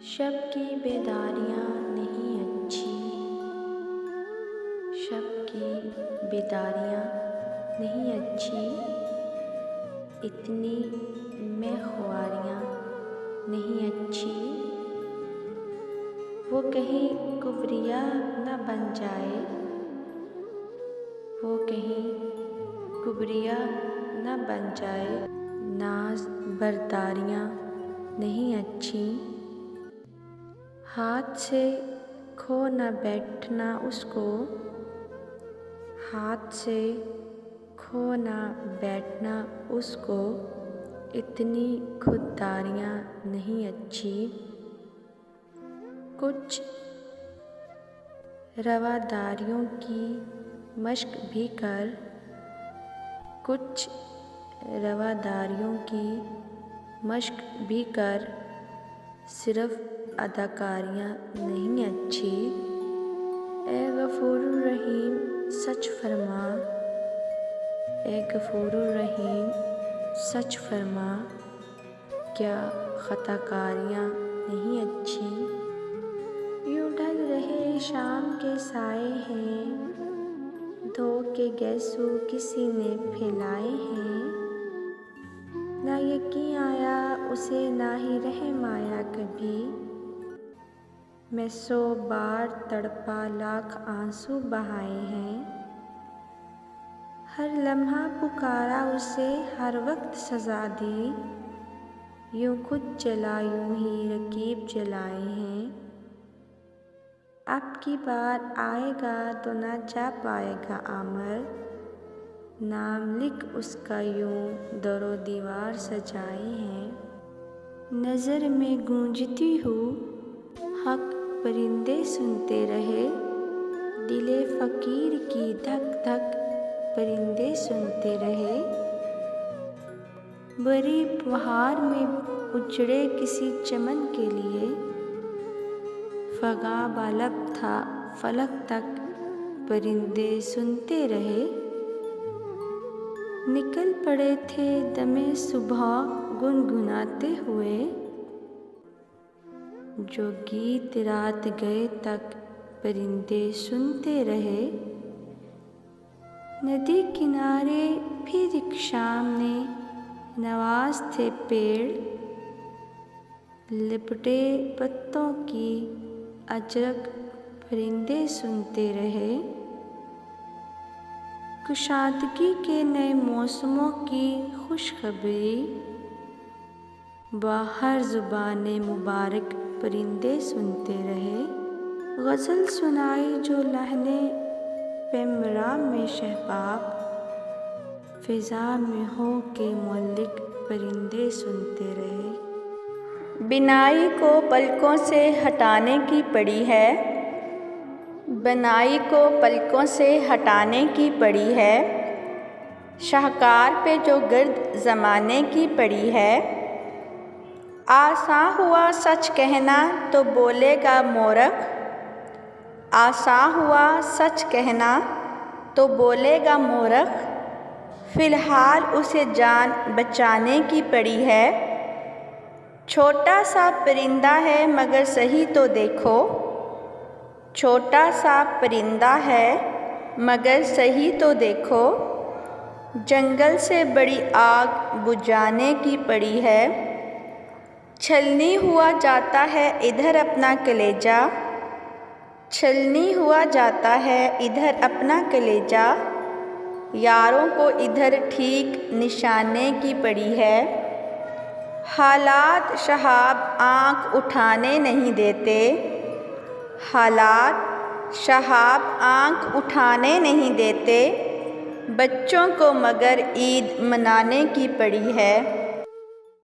شب کی بیداریاں نہیں اچھی، شب کی بیداریاں نہیں اچھی، اتنی میں خواریاں نہیں اچھی، وہ کہیں کبریا نہ بن جائے، وہ کہیں کبریا نہ بن جائے، ناز برداریاں نہیں اچھی، ہاتھ سے کھو نہ بیٹھنا اس کو، ہاتھ سے کھو نہ بیٹھنا اس کو، اتنی خودداریاں نہیں اچھی، کچھ رواداریوں کی مشق بھی کر، کچھ رواداریوں کی مشق بھی کر، صرف اداکاریاں نہیں اچھی، اے غفور الرحیم سچ فرما، اے غفور الرحیم سچ فرما، کیا خطا کاریاں نہیں اچھی، یوں ڈھل رہے شام کے سائے ہیں، دھو کے گیسو کسی نے پھیلائے ہیں، نہ یقین آیا اسے نہ ہی رحم آیا کبھی، میں 100 بار تڑپا لاکھ آنسو بہائے ہیں، ہر لمحہ پکارا اسے ہر وقت سزا دی، یوں خود جلا یوں ہی رقیب جلائے ہیں، اب کی بار آئے گا تو نہ جا پائے گا آمر، نام لکھ اس کا یوں در و دیوار سجائے ہیں، نظر میں گونجتی ہوں حق پرندے سنتے رہے، دل فقیر کی دھک دھک پرندے سنتے رہے، بری بہار میں اجڑے کسی چمن کے لیے، فغاں بالب تھا فلک تک پرندے سنتے رہے، نکل پڑے تھے دمِ صبح گنگناتے ہوئے، جو گیت رات گئے تک پرندے سنتے رہے، ندی کنارے پھر ایک شام نے نواز تھے پیڑ، لپٹے پتوں کی اجرک پرندے سنتے رہے، کشادگی کے نئے موسموں کی خوشخبری، باہر زبان مبارک پرندے سنتے رہے، غزل سنائی جو لحن پیمرا میں شہباب، فضا میں ہو کے معلق پرندے سنتے رہے، بینائی کو پلکوں سے ہٹانے کی پڑی ہے، بینائی کو پلکوں سے ہٹانے کی پڑی ہے، شاہکار پہ جو گرد زمانے کی پڑی ہے، آساں ہوا سچ کہنا تو بولے گا مورخ، آساں ہوا سچ کہنا تو بولے گا مورخ، فی الحال اسے جان بچانے کی پڑی ہے، چھوٹا سا پرندہ ہے مگر صحیح تو دیکھو، چھوٹا سا پرندہ ہے مگر صحیح تو دیکھو، جنگل سے بڑی آگ بجھانے کی پڑی ہے، چھلنی ہوا جاتا ہے ادھر اپنا کلیجہ، چھلنی ہوا جاتا ہے ادھر اپنا کلیجہ، یاروں کو ادھر ٹھیک نشانے کی پڑی ہے، حالات شہاب آنکھ اٹھانے نہیں دیتے، حالات شہاب آنکھ اٹھانے نہیں دیتے، بچوں کو مگر عید منانے کی پڑی ہے۔